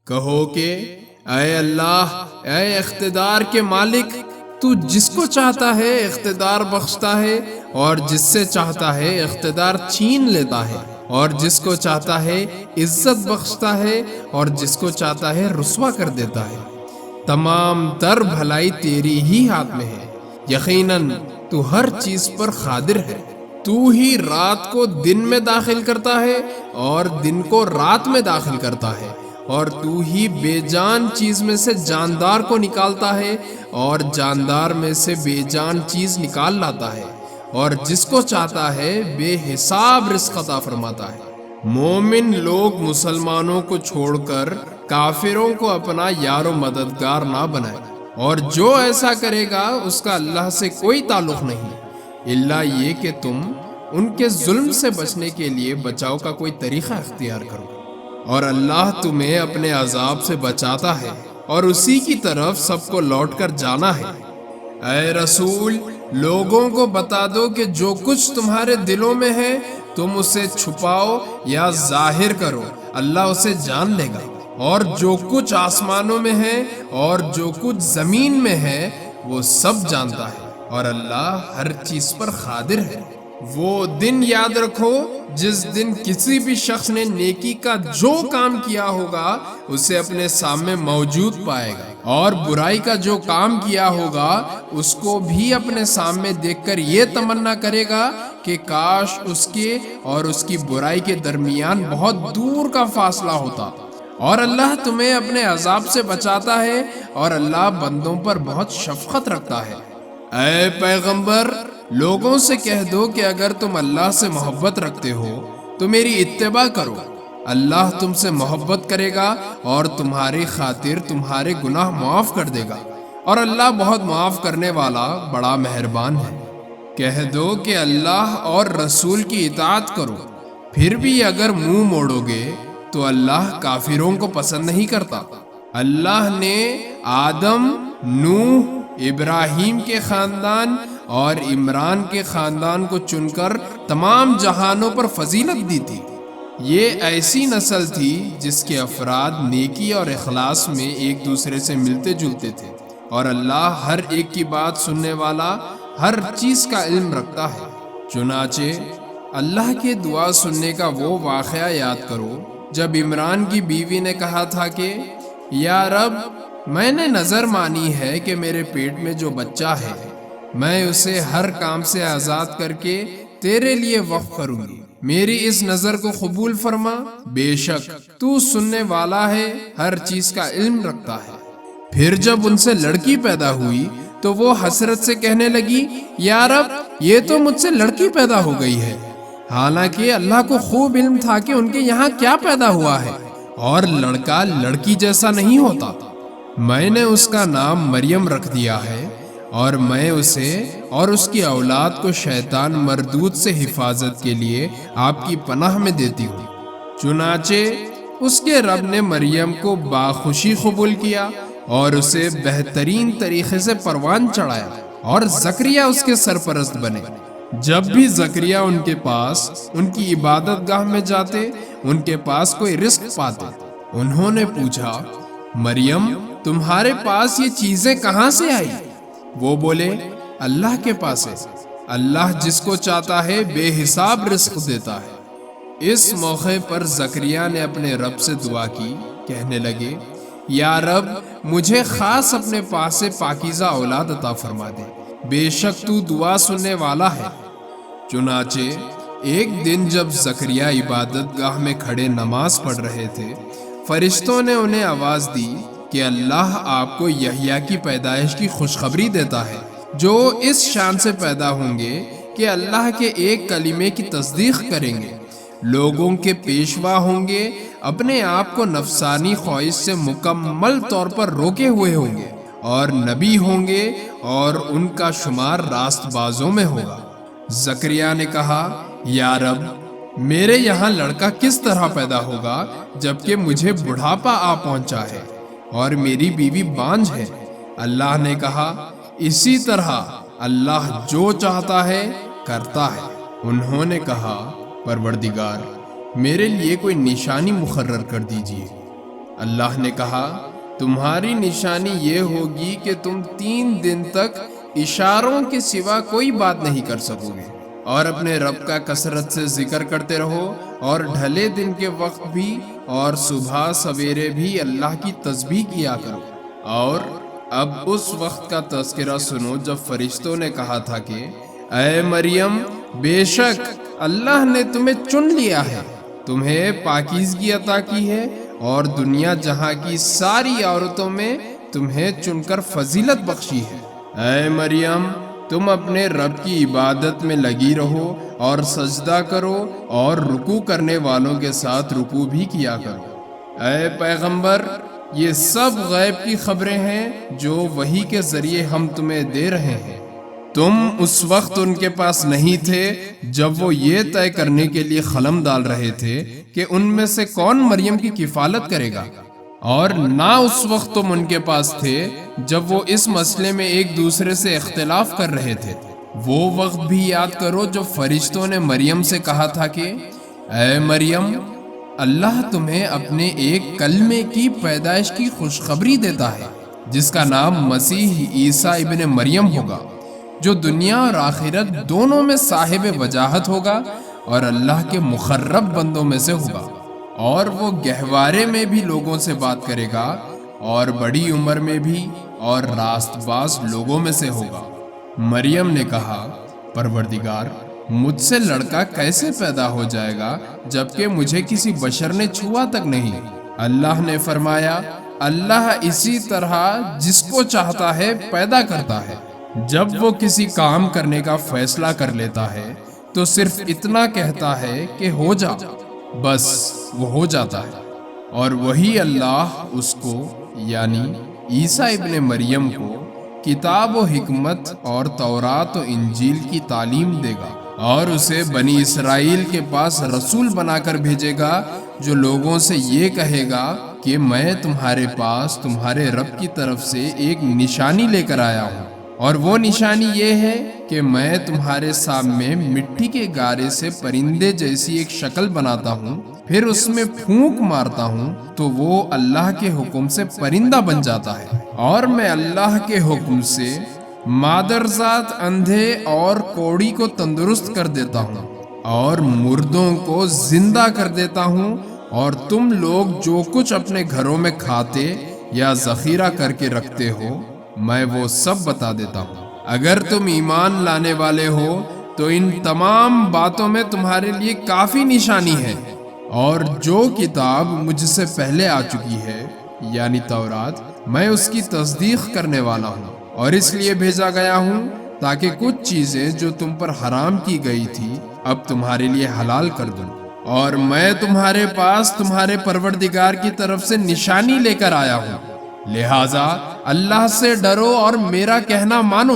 کہو کہ اے اللہ، اے اقتدار کے مالک، تو جس کو چاہتا ہے اقتدار بخشتا ہے، اور جس سے چاہتا ہے اقتدار چھین لیتا ہے، اور جس کو چاہتا ہے عزت بخشتا ہے، اور جس کو چاہتا ہے رسوا کر دیتا ہے۔ تمام تر بھلائی تیری ہی ہاتھ میں ہے، یقیناً تو ہر چیز پر قادر ہے۔ تو ہی رات کو دن میں داخل کرتا ہے اور دن کو رات میں داخل کرتا ہے، اور تو ہی بے جان چیز میں سے جاندار کو نکالتا ہے اور جاندار میں سے بے جان چیز نکال لاتا ہے، اور جس کو چاہتا ہے بے حساب رزق عطا فرماتا ہے۔ مومن لوگ مسلمانوں کو چھوڑ کر کافروں کو اپنا یار و مددگار نہ بنائے، اور جو ایسا کرے گا اس کا اللہ سے کوئی تعلق نہیں، الا یہ کہ تم ان کے ظلم سے بچنے کے لیے بچاؤ کا کوئی طریقہ اختیار کرو، اور اللہ تمہیں اپنے عذاب سے بچاتا ہے، اور اسی کی طرف سب کو لوٹ کر جانا ہے۔ اے رسول، لوگوں کو بتا دو کہ جو کچھ تمہارے دلوں میں ہے تم اسے چھپاؤ یا ظاہر کرو، اللہ اسے جان لے گا، اور جو کچھ آسمانوں میں ہے اور جو کچھ زمین میں ہے وہ سب جانتا ہے، اور اللہ ہر چیز پر قادر ہے۔ وہ دن یاد رکھو جس دن کسی بھی شخص نے نیکی کا جو کام کیا ہوگا اسے اپنے سامنے موجود پائے گا، اور برائی کا جو کام کیا ہوگا اس کو بھی اپنے سامنے دیکھ کر یہ تمنا کرے گا کہ کاش اس کے اور اس کی برائی کے درمیان بہت دور کا فاصلہ ہوتا۔ اور اللہ تمہیں اپنے عذاب سے بچاتا ہے، اور اللہ بندوں پر بہت شفقت رکھتا ہے۔ اے پیغمبر، لوگوں سے کہہ دو کہ اگر تم اللہ سے محبت رکھتے ہو تو میری اتباع کرو، اللہ تم سے محبت کرے گا اور تمہاری خاطر تمہارے گناہ معاف کر دے گا، اور اللہ بہت معاف کرنے والا بڑا مہربان ہے۔ کہہ دو کہ اللہ اور رسول کی اطاعت کرو، پھر بھی اگر منہ موڑو گے تو اللہ کافروں کو پسند نہیں کرتا۔ اللہ نے آدم، نوح، ابراہیم کے خاندان اور عمران کے خاندان کو چن کر تمام جہانوں پر فضیلت دی تھی۔ یہ ایسی نسل تھی جس کے افراد نیکی اور اخلاص میں ایک دوسرے سے ملتے جلتے تھے، اور اللہ ہر ایک کی بات سننے والا، ہر چیز کا علم رکھتا ہے۔ چنانچہ اللہ کے دعا سننے کا وہ واقعہ یاد کرو جب عمران کی بیوی نے کہا تھا کہ یا رب، میں نے نظر مانی ہے کہ میرے پیٹ میں جو بچہ ہے میں اسے ہر کام سے آزاد کر کے تیرے لیے وقف کروں گی، میری اس نظر کو قبول فرما، بے شک تو سننے والا ہے، ہر چیز کا علم رکھتا ہے۔ پھر جب ان سے لڑکی پیدا ہوئی تو وہ حسرت سے کہنے لگی یا رب، یہ تو مجھ سے لڑکی پیدا ہو گئی ہے، حالانکہ اللہ کو خوب علم تھا کہ ان کے یہاں کیا پیدا ہوا ہے، اور لڑکا لڑکی جیسا نہیں ہوتا۔ میں نے اس کا نام مریم رکھ دیا ہے، اور میں اسے اور اس کی اولاد کو شیطان مردود سے حفاظت کے لیے آپ کی پناہ میں دیتی ہوں۔ چنانچہ اس کے رب نے مریم کو باخوشی قبول کیا اور اسے بہترین طریقے سے پروان چڑھایا، اور زکریا اس کے سرپرست بنے۔ جب بھی زکریا ان کے پاس ان کی عبادت گاہ میں جاتے، ان کے پاس کوئی رزق پاتے۔ انہوں نے پوچھا مریم، تمہارے پاس یہ چیزیں کہاں سے آئی؟ وہ بولے اللہ کے پاس ہے، اللہ جس کو چاہتا ہے بے حساب رزق دیتا ہے۔ اس موقع پر زکریا نے اپنے رب سے دعا کی، کہنے لگے یا رب، مجھے خاص اپنے پاس سے پاکیزہ اولاد عطا فرما دے، بے شک تو دعا سننے والا ہے۔ چنانچہ ایک دن جب زکریا عبادت گاہ میں کھڑے نماز پڑھ رہے تھے، فرشتوں نے انہیں آواز دی کہ اللہ آپ کو یحییٰ کی پیدائش کی خوشخبری دیتا ہے، جو اس شان سے پیدا ہوں گے کہ اللہ کے ایک کلمے کی تصدیق کریں گے، لوگوں کے پیشوا ہوں گے، اپنے آپ کو نفسانی خواہش سے مکمل طور پر روکے ہوئے ہوں گے، اور نبی ہوں گے اور ان کا شمار راست بازوں میں ہوگا۔ زکریا نے کہا یا رب، میرے یہاں لڑکا کس طرح پیدا ہوگا جبکہ مجھے بڑھاپا آ پہنچا ہے اور میری بیوی بانجھ ہے؟ اللہ نے کہا اسی طرح اللہ جو چاہتا ہے کرتا ہے۔ انہوں نے کہا پروردگار، میرے لیے کوئی نشانی مقرر کر دیجیے۔ اللہ نے کہا تمہاری نشانی یہ ہوگی کہ تم 3 دن تک اشاروں کے سوا کوئی بات نہیں کر سکو گے، اور اپنے رب کا کثرت سے ذکر کرتے رہو، اور ڈھلے دن کے وقت بھی اور صبح سویرے بھی اللہ کی تسبیح کیا کرو۔ اور اب اس وقت کا تذکرہ سنو جب فرشتوں نے کہا تھا کہ اے مریم، بے شک اللہ نے تمہیں چن لیا ہے، تمہیں پاکیزگی عطا کی ہے، اور دنیا جہاں کی ساری عورتوں میں تمہیں چن کر فضیلت بخشی ہے۔ اے مریم، تم اپنے رب کی عبادت میں لگی رہو اور سجدہ کرو، اور رکوع کرنے والوں کے ساتھ رکوع بھی کیا کرو۔ اے پیغمبر، یہ سب غیب کی خبریں ہیں جو وحی کے ذریعے ہم تمہیں دے رہے ہیں۔ تم اس وقت ان کے پاس نہیں تھے جب وہ یہ طے کرنے کے لیے قلم ڈال رہے تھے کہ ان میں سے کون مریم کی کفالت کرے گا، اور نہ اس وقت تم ان کے پاس تھے جب وہ اس مسئلے میں ایک دوسرے سے اختلاف کر رہے تھے۔ وہ وقت بھی یاد کرو جب فرشتوں نے مریم سے کہا تھا کہ اے مریم، اللہ تمہیں اپنے ایک کلمے کی پیدائش کی خوشخبری دیتا ہے جس کا نام مسیح عیسیٰ ابن مریم ہوگا، جو دنیا اور آخرت دونوں میں صاحب وجاہت ہوگا اور اللہ کے مقرب بندوں میں سے ہوگا، اور وہ گہوارے میں بھی لوگوں سے بات کرے گا، اور بڑی عمر میں بھی اور راست باز لوگوں میں سے ہوگا۔ مریم نے کہا پروردگار، مجھ سے لڑکا کیسے پیدا ہو جائے گا جبکہ مجھے کسی بشر نے چھوا تک نہیں؟ اللہ نے فرمایا اللہ اسی طرح جس کو چاہتا ہے پیدا کرتا ہے، جب وہ کسی کام کرنے کا فیصلہ کر لیتا ہے تو صرف اتنا کہتا ہے کہ ہو جا، بس وہ ہو جاتا ہے، اور وہی اللہ اس کو یعنی عیسیٰ ابن مریم کو کتاب و حکمت اور تورات و انجیل کی تعلیم دے گا، اور اسے بنی اسرائیل کے پاس رسول بنا کر بھیجے گا جو لوگوں سے یہ کہے گا کہ میں تمہارے پاس تمہارے رب کی طرف سے ایک نشانی لے کر آیا ہوں، اور وہ نشانی یہ ہے کہ میں تمہارے سامنے مٹی کے گارے سے پرندے جیسی ایک شکل بناتا ہوں، پھر اس میں پھونک مارتا ہوں تو وہ اللہ کے حکم سے پرندہ بن جاتا ہے، اور میں اللہ کے حکم سے مادرزاد اندھے اور کوڑی کو تندرست کر دیتا ہوں، اور مردوں کو زندہ کر دیتا ہوں، اور تم لوگ جو کچھ اپنے گھروں میں کھاتے یا ذخیرہ کر کے رکھتے ہو میں وہ سب بتا دیتا ہوں۔ اگر تم ایمان لانے والے ہو تو ان تمام باتوں میں تمہارے لیے کافی نشانی ہے، اور جو کتاب مجھ سے پہلے آ چکی ہے یعنی تورات، میں اس کی تصدیق کرنے والا ہوں، اور اس لیے بھیجا گیا ہوں تاکہ کچھ چیزیں جو تم پر حرام کی گئی تھی اب تمہارے لیے حلال کر دوں، اور میں تمہارے پاس تمہارے پروردگار کی طرف سے نشانی لے کر آیا ہوں، لہٰذا اللہ سے ڈرو اور میرا کہنا مانو۔